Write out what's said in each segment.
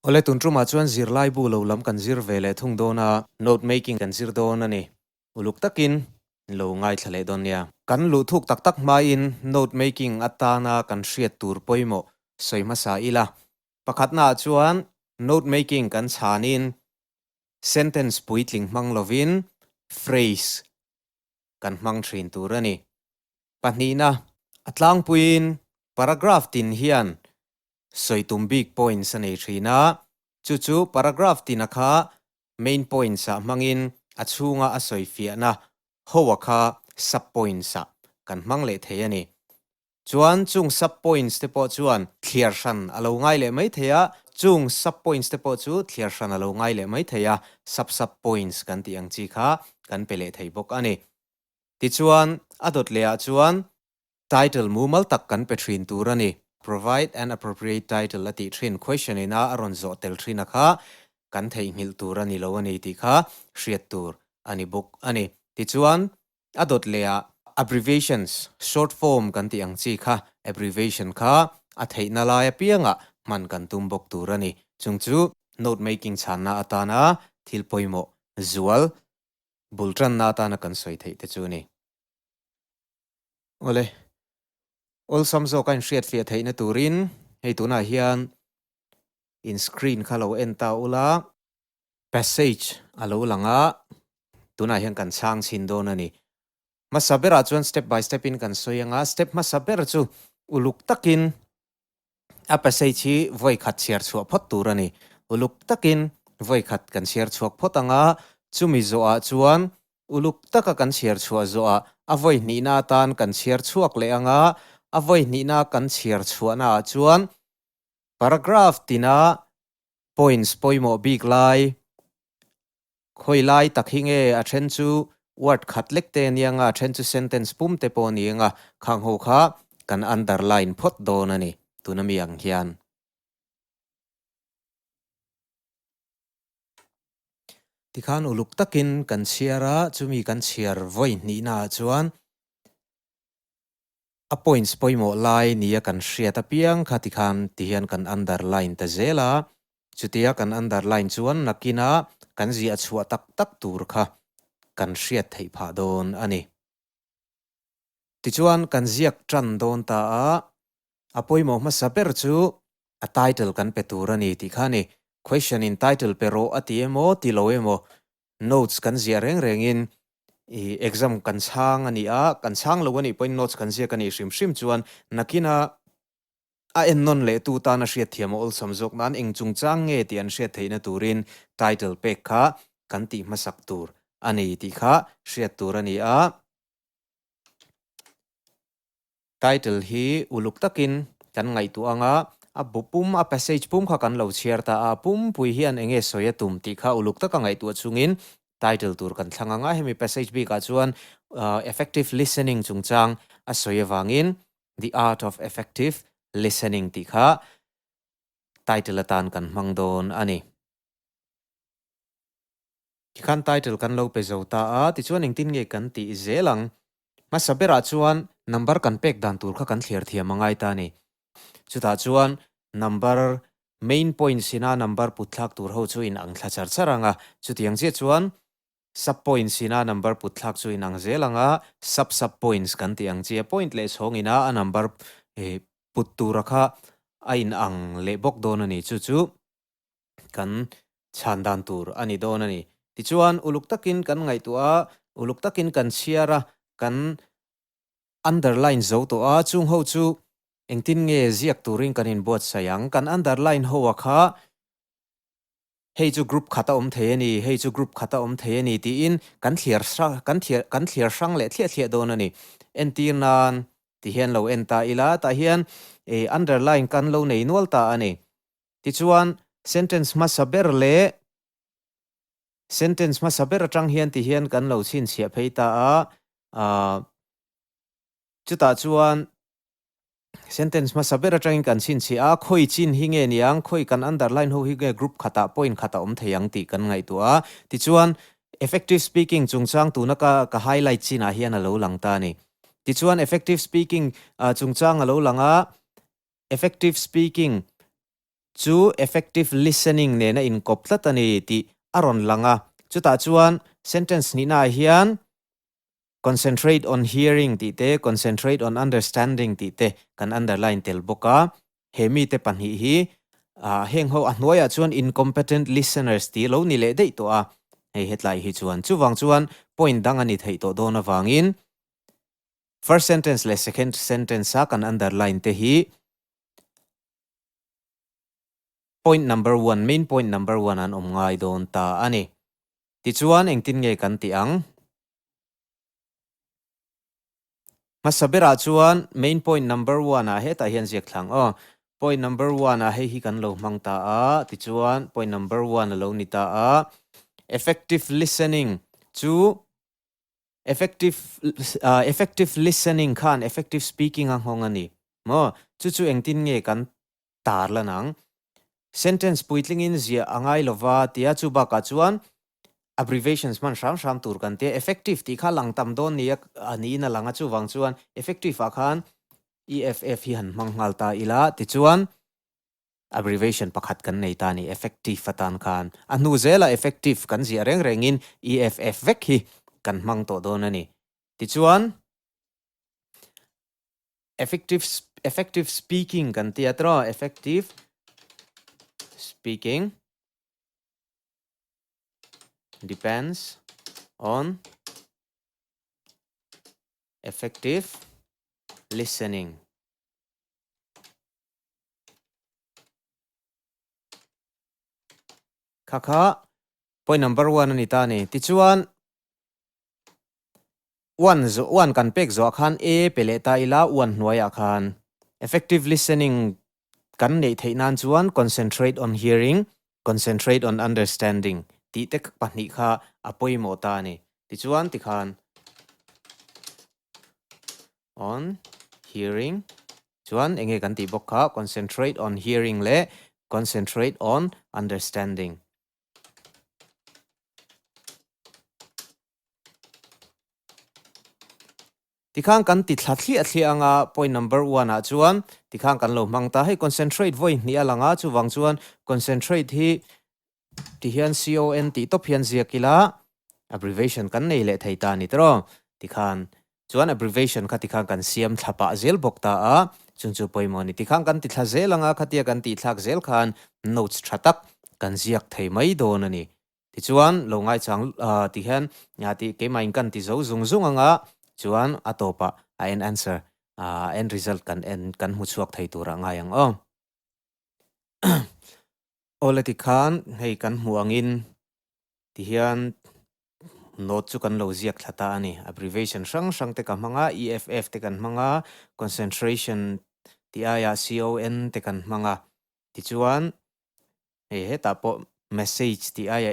Ole tuntuma chuan zirlai bu lo lam kan zir vele thung dona note making kan zir dona ni uluk takin lo ngai thlale don ya kan lu thuk tak tak ma in note making atana kan hriat tur poimo soima sa ila pakhatna chuan note making kan chhanin sentence puitling mang lovin phrase kan mang thrin tur ani pahnina atlang puin paragraph tin hian soitum big points ani thina chu paragraph tinakha main points a mangin achunga a soifia na howakha sub points a kan mangle theiani chuan chung sub points te po chuan clear ran alo ngai le mai theya chung sub points te po chu clear ran alo ngai le mai theya sub points kan ti ang chi kha kan pele thei bok ani ti chuan adot le a chuan title mumal tak kan pe thrin turani provide an appropriate title ati thin question ina aron zo tel thina kha kan thei ngil turani lo ani ti kha hriat tur ani book ani ti chuan adot lea abbreviations short form kan ti ang chi kha abbreviation kha a theina la ya pianga man kan tum bok turani chungchu note making channa atana thil poimo zual bultran na atana kan soi thei te chu ni ole ol samzo kan hriat fia theina turin hei tuna hian in screen khalo enta ula passage alo langa tuna hian kan chang chin don ani masabera chuan step by step in kan soyanga step masabera chu uluk takin a passage hi voi khat chiar chhuak phot turani uluk takin voi khat kan chiar chhuak photanga chumi zo a chuan uluk taka kan chiar chhuak zo a voi ni na tan kan chiar chhuak le anga a voi ni na kan chiar chhuana chuan paragraph tina points poimo big lai khoi lai takhinge a then chu word khat lekte nianga a then chu sentence pum te po nianga khang ho kha kan underline phot don ani tunami ang hian tikhan uluk takin kan chiara chumi kan chiar voi ni na chuan a points poimo lai nia kan hriat apiang kha tikhan tihian kan underline ta zela chutia kan underline chuan nakina kan zia chhuwa tak tak tur kha kan hriat thei pha don ani tichuan kan ziak tran don ta a poimo ma saber chu a title kan pe tur ani tikhani question in title pero atiemo tiloemo notes kan zia reng rengin exam kan chang ani a kan chang lo ani point notes kan zia kan i hrim chuan nakina a en non le tu ta na hriat thiam ol samjok nan eng chung chang nge ti an hriat theina turin title pek kha kan ti masak tur ani ti kha hriat tur ani a title hi uluk takin kan ngai tu anga a bupum a passage pum kha kan lo chiar ta a pum pui hian enge soya tum ti kha uluk taka ngai tu chungin title tur kan thlanganga hemi passage bi ka chuan effective listening chungchang a soya wangin the art of effective listening ti kha title atan kan mangdon ani khan title kan lo pe zota a ti chuan engtin nge kan ti zelang masabera chuan number kan pek dan tur kha kan thler thiam angai ta ni chuta chuan number main point sina number putlak tur ho chu in ang thlachar charanga chutiang che chuan sub point sina number putlak chu in ang zelanga sub points kan ti ang che point le chhongina a number put tur kha a in ang le bok don ani chu chu kan chan dan tur ani don ani ti chuan uluk takin kan ngai tu a uluk takin kan chiara kan underline zo to a chung ho chu engtin nge ziak turing kan in bot sayang kan underline ho kha hei chu group khata thei hei chu group khata thei ani ti in kan thliar sang le thlia don ani entir nan ti hian lo enta ila ta hian underline kan lo nei nual ta ani ti chuan sentence ma saber le sentence ma saber atang hian ti hian kan lo chin chhia pheita a chuta chuan sentence ma saber atang kan chin chi a khoi chin hinge niang khoi kan underline ho hi ge group khata point khata theiang ti kan ngai tu a ti chuan effective speaking chungchang tu na ka highlight chin a hian alo lang ta ni ti chuan effective speaking chungchang alo langa effective speaking chu effective listening ne na in kopla tani ti aron langa chu ta chuan sentence ni na hian concentrate on hearing ti te concentrate on understanding ti te kan underline tel boka hemi te panhi hi heng ho annoya chuan incompetent listeners ti lo ni le dei to a hei hetlai hi chuan chu wang chuan point dang ani thei to dona wangin first sentence le second sentence a kan underline te hi point number 1 main point number 1 an ngai don ta ani ti chuan engtin nge kan ti ang masabera chuan main point number 1 a heta hian ziak thlang point number 1 a hei hi kan lo mangta a ti chuan point number 1 a lo ni ta a effective listening chu effective listening khan effective speaking ang hongani mo chu engtin nge kan tar lanang sentence puitling in zia angai lova tia chu ba ka chuan abbreviations man sham tur kan te effective ti kha lang tam don ni ani na langa chu wang chuan effective a khan EFF hi han mangngal ta ila ti chuan abbreviation pakhat kan nei ta ni effective fatan khan anu zela effective kan zia reng rengin EFF vek hi kan mang to don ani ti chuan effective speaking kan ti atra effective speaking depends on effective listening. Kaka point number 1 ani ta ni ti chuan one kan pek zo khan a pele ta ila one hnuai khan effective listening kan nei theinan chuan concentrate on hearing concentrate on understanding ti tek pahni kha apoi mo ta ni ti chuan ti khan on hearing chuan enge kan ti bok kha concentrate on hearing le concentrate on understanding ti khang kan ti thlatli athli anga point number 1 a chuan ti khang kan lo mangta hei concentrate voi ni alanga chu wang chuan concentrate hi ti hian CON ti top hian ziakila abbreviation kan nei le theita ni tro ti khan chuan abbreviation kha ti khang kan siam thlapa zel bokta a chungchu poimo ni ti khang kan ti thla zelanga khatia kan ti thlak zel khan notes thatak kan ziak thei mai don ani ti chuan lo ngai chang ti hian nya ti ke main kan ti zo zung anga chuan atopa an answer end result kan hu chuak thei tura ngai ang oleti khan hei kan huangin ti hian note chu kan lo ziak thlata ani abbreviation sang te ka manga EFF te kan manga concentration ti aya CON te kan manga ti chuan heta po message ti aya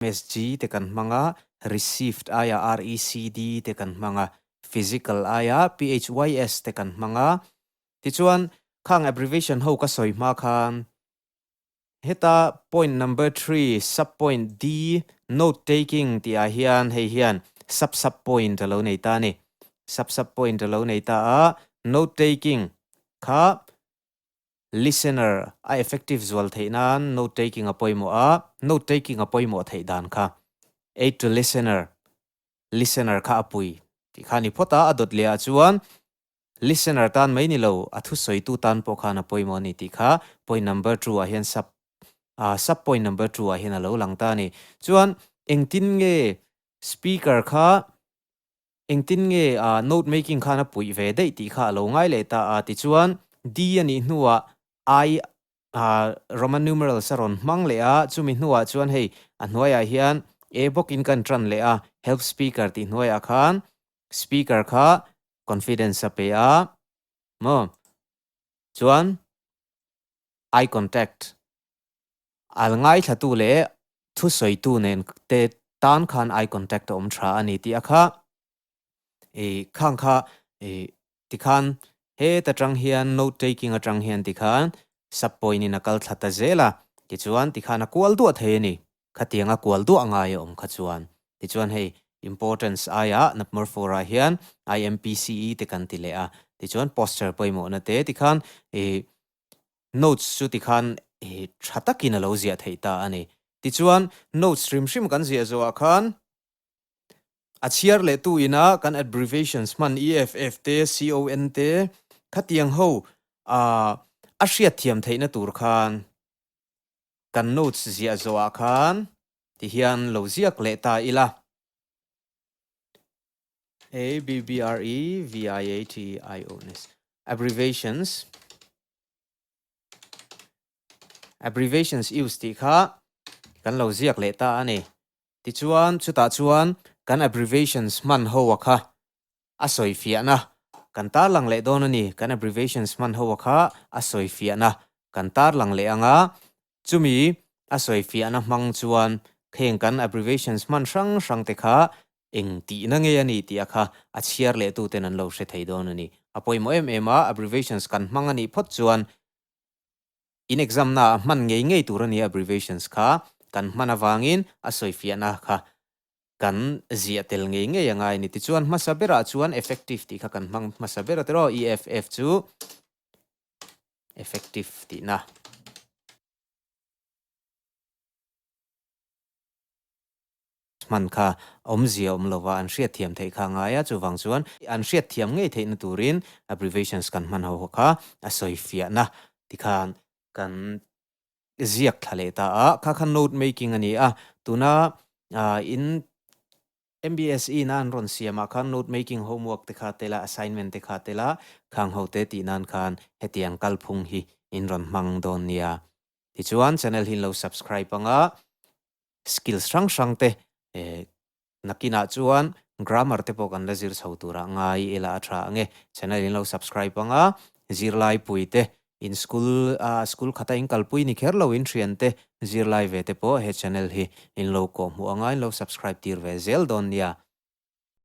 MSG te kan manga received aya RECD te kan manga physical aya PHYS te kan manga ti chuan khang abbreviation ho ka soi ma khan heta point number 3 sub point D note taking ti a hian hei hian sub point lo nei ta ni sub point lo nei ta a note taking kha listener a effective zual theinan note taking a poimo a note taking a poimo thei dan kha aid to listener kha apui ti khani phota adot le a chuan listener tan mai ni lo athu soi tu tan po khana poimo ni ti kha point number 2 a hian sub point number 2 a hian alo langta ni chuan engtin nge speaker kha engtin nge note making khana pui ve dei ti kha lo ngai le ta ti chuan D ani hnuwa I Roman numeral saron mang le a chumi hnuwa chuan hei anhoya hian a bokin kan tran le a help speaker ti hnuaya khan speaker kha confidence a pe a mo chuan eye contact al ngai thatu le thu soi tu nen te tan khan eye contact om tha ani ti akha khang kha ti khan he ta tang hian note taking a tang hian ti khan sub point in akal thata zela ti chuan ti khan a kwal du the ni khatianga kwal du anga yo om kha chuan ti chuan hei importance aya number 4 a hian IMPCE te kan ti le a ti chuan poster poimo na te ti khan notes chu ti khan thatakin alo zia thei ta ani ti chuan notes stream shim kan zia zo khan a chiar le tu ina kan abbreviations man EFF te CON te khatiang ho a hriat thiam theina tur khan kan notes zia zo khan ti hian lo ziak le ta ila abbreviations abbreviations use ti kha kan lo ziak le ta ani ti chuan chuta chuan kan abbreviations man ho wa kha a soi fia na kan tar lang le don ani kan abbreviations man ho wa kha a soi fia na kan tar lang le anga chumi a soi fia na mang chuan kheng kan abbreviations man sang te kha eng ti na nge ani ti akha a chiar le tu ten an lo hre thei don ani apoi mo ma abbreviations kan mang ani phot chuan in exam na man ngei ngei tur ani abbreviations kha kan man awangin a soi fia na kha kan zia tel ngei ngei anga ni ti chuan masabera chuan effective ti kha kan mang masabera tero EFF chu effective ti na man kha omzia omlova an hriat thiam thei kha nga ya chu wang chuan an hriat thiam ngei thein turin abbreviations kan man ho kha a soi fia na ti khan kan ziak thale ta a kha khan note making ani a tuna in MBSE nan ron siama khan note making homework te kha tela assignment te kha tela khang ho te ti nan khan hetiang kalphung hi in ron mang don nia ti chuan channel hin lo subscribe anga skills sang te nakina chuan grammar te pok an la zir chho tura ngai ela atha nge channel in lo subscribe anga zirlai puite in school khata in kalpui ni kher lo in thiante zirlai ve te po he channel hi in lo ko mu anga in lo subscribe tir ve zel don nia